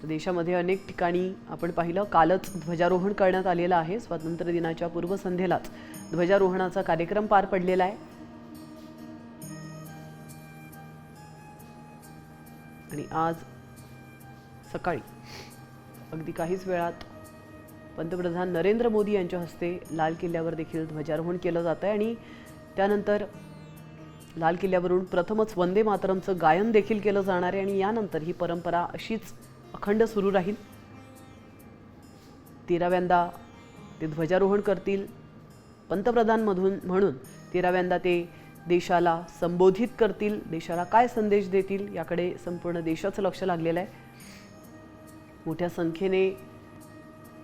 देशामध्ये अनेक ठिकाणी आपण पाहिलं कालच ध्वजारोहण करण्यात आलेलं आहे। स्वातंत्र्य दिनाच्या पूर्वसंध्येलाच ध्वजारोहणाचा कार्यक्रम पार पडलेला आहे आणि आज सकाळी अगदी काहीच वेळात पंतप्रधान नरेंद्र मोदी यांच्या हस्ते लाल किल्ल्यावर देखील ध्वजारोहण केलं जात आहे आणि त्यानंतर लाल किल्ल्यावरून प्रथमच वंदे मातरमचं गायन देखील केलं जाणार आहे आणि यानंतर ही परंपरा अशीच अखंड सुरू राहील। 13व्यांदा ते ध्वजारोहण करतील पंतप्रधान म्हणून 13व्यांदा ते देशाला संबोधित करतील, देशाला काय संदेश देतील याकडे संपूर्ण देशाचं लक्ष लागलेलं आहे। मोठ्या संख्येने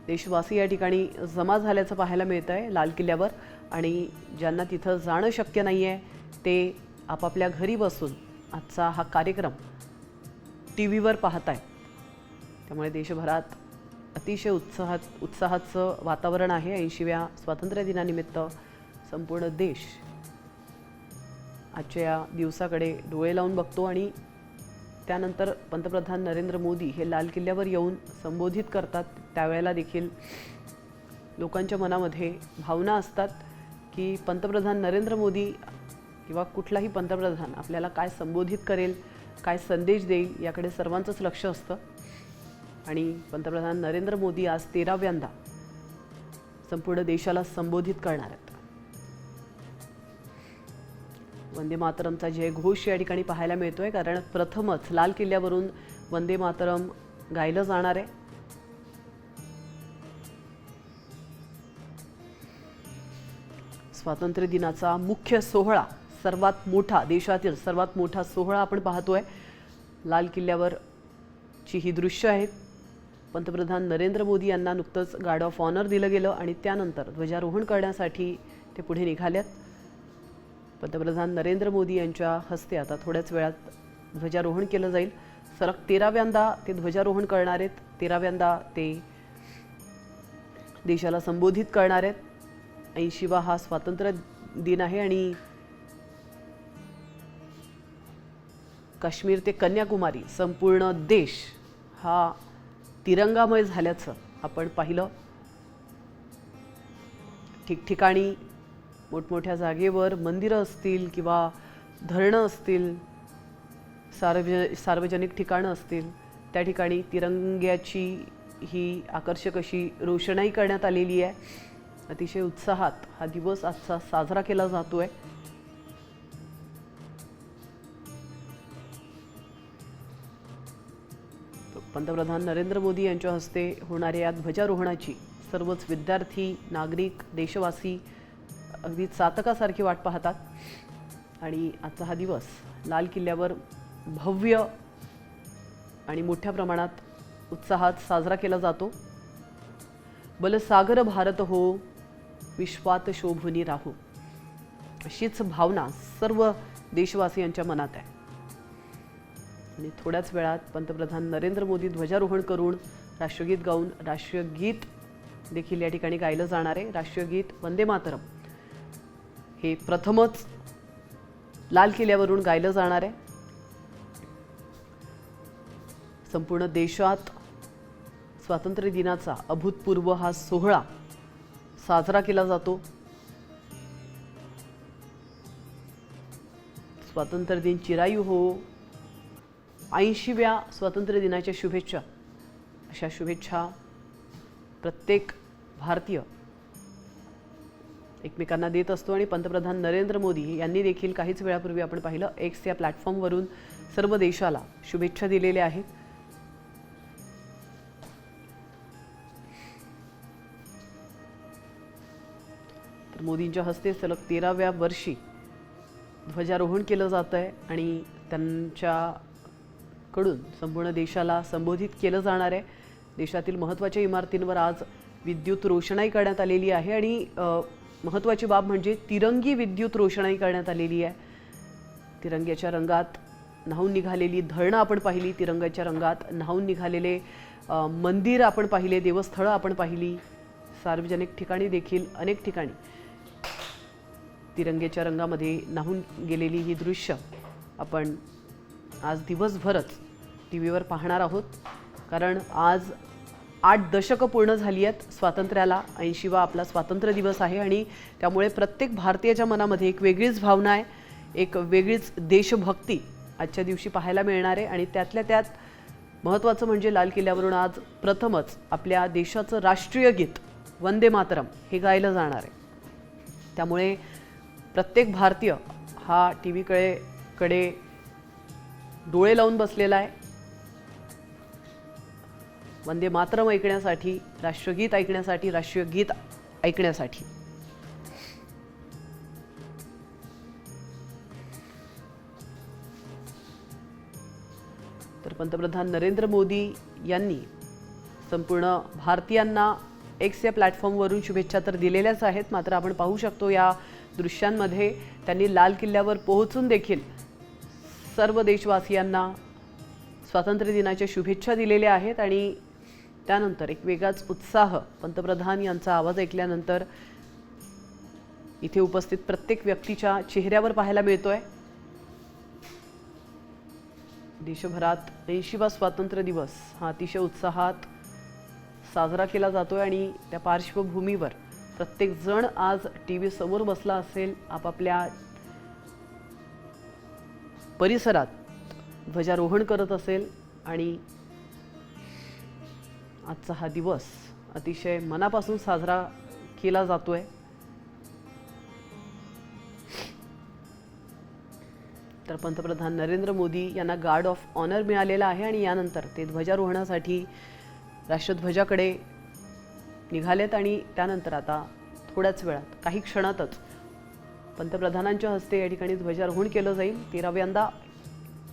देशवासी या ठिकाणी जमा झाल्याचं पाहायला मिळत आहे लाल किल्ल्यावर आणि ज्यांना तिथं जाणं शक्य नाही आहे ते आपापल्या घरी बसून आजचा हा कार्यक्रम टीव्हीवर पाहत आहेत। त्यामुळे देशभरात अतिशय उत्साहाचं वातावरण आहे। 80व्या स्वातंत्र्य दिनानिमित्त संपूर्ण देश आजच्या या दिवसाकडे डोळे लावून बघतो आणि त्यानंतर पंतप्रधान नरेंद्र मोदी हे लाल किल्ल्यावर येऊन संबोधित करतात। त्यावेळेला देखील लोकांच्या मनामध्ये भावना असतात की पंतप्रधान नरेंद्र मोदी किंवा कुठलाही पंतप्रधान आपल्याला काय संबोधित करेल, काय संदेश देईल याकडे सर्वांचंच लक्ष असतं आणि पंतप्रधान नरेंद्र मोदी आज 13व्यांदा संपूर्ण देशाला संबोधित करणार आहेत। वंदे मातरमचा जय घोष या ठिकाणी पाहायला मिळतोय कारण प्रथमच लाल किल्ल्यावरून वंदे मातरम गायलं जाणार आहे। स्वातंत्र्य दिनाचा मुख्य सोहळा सर्वात मोठा, देशातील सर्वात मोठा सोहळा आपण पाहतोय। लाल किल्ल्यावर ची ही दृश्य आहेत। पंतप्रधान नरेंद्र मोदी यांना नुकतंच गार्ड ऑफ ऑनर दिलं गेलं आणि त्यानंतर ध्वजारोहण करण्यासाठी ते पुढे निघालेत। पंतप्रधान नरेंद्र मोदी यांच्या हस्ते आता थोड्याच वेळात ध्वजारोहण केलं जाईल। सलग 13व्यांदा ते ध्वजारोहण करणार आहेत, 13व्यांदा ते देशाला संबोधित करणार आहेत। 80वा हा स्वातंत्र्य दिन आहे आणि काश्मीर ते कन्याकुमारी संपूर्ण देश हा तिरंगामय झाल्याचं आपण पाहिलं। ठिकठिकाणी मोठमोठ्या जागेवर मंदिरं असतील किंवा धरणं असतील, सार्वजनिक ठिकाणं असतील, त्या ठिकाणी तिरंग्याची ही आकर्षक अशी रोषणाई करण्यात आलेली आहे। अतिशय उत्साहात हा दिवस आजचा साजरा केला जातोय। पंतप्रधान नरेंद्र मोदी यांच्या हस्ते होणाऱ्या या ध्वजारोहणाची सर्वच विद्यार्थी, नागरिक, देशवासी अगदी चातकासारखी वाट पाहतात आणि आजचा हा दिवस लाल किल्ल्यावर भव्य आणि मोठ्या प्रमाणात उत्साहात साजरा केला जातो। बलसागर भारत हो, विश्वात शोभूनी राहू, अशीच भावना सर्व देशवासियांच्या मनात आहे आणि थोड्याच वेळात पंतप्रधान नरेंद्र मोदी ध्वजारोहण करून राष्ट्रगीत गाऊन राष्ट्रगीत देखील या ठिकाणी गायलं जाणार आहे। राष्ट्रगीत वंदे मातरम हे प्रथमच लाल किल्ल्यावरून गायलं जाणार आहे। संपूर्ण देशात स्वातंत्र्य दिनाचा अभूतपूर्व हा सोहळा साजरा केला जातो। स्वातंत्र्य दिन चिरायू हो, 80व्या स्वातंत्र्य दिनाच्या शुभेच्छा, अशा शुभेच्छा प्रत्येक भारतीय एकमेकांना देत असतो आणि पंतप्रधान नरेंद्र मोदी यांनी देखील काहीच वेळापूर्वी आपण पाहिलं एक्स या प्लॅटफॉर्मवरून सर्व देशाला शुभेच्छा दिलेल्या आहेत। तर मोदींच्या हस्ते सलग 13व्या वर्षी ध्वजारोहण केलं जात आहे आणि त्यांच्याकडून संपूर्ण देशाला संबोधित केलं जाणार आहे। देशातील महत्त्वाच्या इमारतींवर आज विद्युत रोषणाई करण्यात आलेली आहे आणि महत्त्वाची बाब म्हणजे तिरंगी विद्युत रोषणाई करण्यात आलेली आहे। तिरंग्याच्या रंगात न्हाऊन निघालेली धरणं आपण पाहिली, तिरंगाच्या रंगात न्हाऊन निघालेले मंदिर आपण पाहिले, देवस्थळं आपण पाहिली, सार्वजनिक ठिकाणी देखील अनेक ठिकाणी तिरंग्याच्या रंगामध्ये न्हाऊन गेलेली ही दृश्य आपण आज दिवसभरच टीव्हीवर पाहणार आहोत। कारण आज 8 दशकं पूर्ण झाली आहेत स्वातंत्र्याला. 80वा आपला स्वातंत्र्य दिवस आहे आणि त्यामुळे प्रत्येक भारतीयाच्या मनामध्ये एक वेगळीच भावना आहे, एक वेगळीच देशभक्ती आजच्या दिवशी पाहायला मिळणार आहे. आणि त्यातल्या त्यात महत्त्वाचं म्हणजे लाल किल्ल्यावरून आज प्रथमच आपल्या देशाचं राष्ट्रीय गीत वंदे मातरम हे गायलं जाणार आहे. त्यामुळे प्रत्येक भारतीय हा टी व्हीकडे डोळे लावून बसलेला आहे वंदे मातरम ऐकण्यासाठी, राष्ट्रगीत ऐकण्यासाठी, राष्ट्रीय गीत ऐकण्यासाठी. तर पंतप्रधान नरेंद्र मोदी यांनी संपूर्ण भारतीयांना एक्स या प्लॅटफॉर्मवरून शुभेच्छा तर दिलेल्याच आहेत, मात्र आपण पाहू शकतो या दृश्यांमध्ये त्यांनी लाल किल्ल्यावर पोहोचून देखील सर्व देशवासियांना स्वातंत्र्य दिनाच्या शुभेच्छा दिलेल्या आहेत. आणि त्यानंतर एक वेगळाच उत्साह पंतप्रधान यांचा आवाज ऐकल्यानंतर इथे उपस्थित प्रत्येक व्यक्तीच्या चेहऱ्यावर पाहायला मिळतोय. देशभरात 80वा स्वातंत्र्य दिवस हा अतिशय उत्साहात साजरा केला जातोय आणि त्या पार्श्वभूमीवर प्रत्येक जण आज टीव्ही समोर बसला असेल, आपापल्या परिसरात ध्वजारोहण करत असेल आणि आजचा हा दिवस अतिशय मनापासून साजरा केला जातोय. तर पंतप्रधान नरेंद्र मोदी यांना गार्ड ऑफ ऑनर मिळालेला आहे आणि यानंतर ते ध्वजारोहणासाठी राष्ट्रध्वजाकडे निघालेत आणि त्यानंतर आता थोड्याच वेळात, काही क्षणातच पंतप्रधानांच्या हस्ते या ठिकाणी ध्वजारोहण केलं जाईल. 13व्यांदा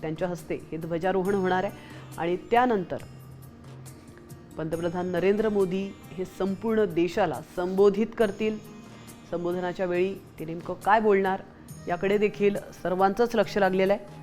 त्यांच्या हस्ते हे ध्वजारोहण होणार आहे आणि त्यानंतर पंतप्रधान नरेंद्र मोदी हे संपूर्ण देशाला संबोधित करतील. संबोधनाच्या वेळी ते नेमकं काय बोलणार याकडे देखील सर्वांचंच लक्ष लागलेलं आहे.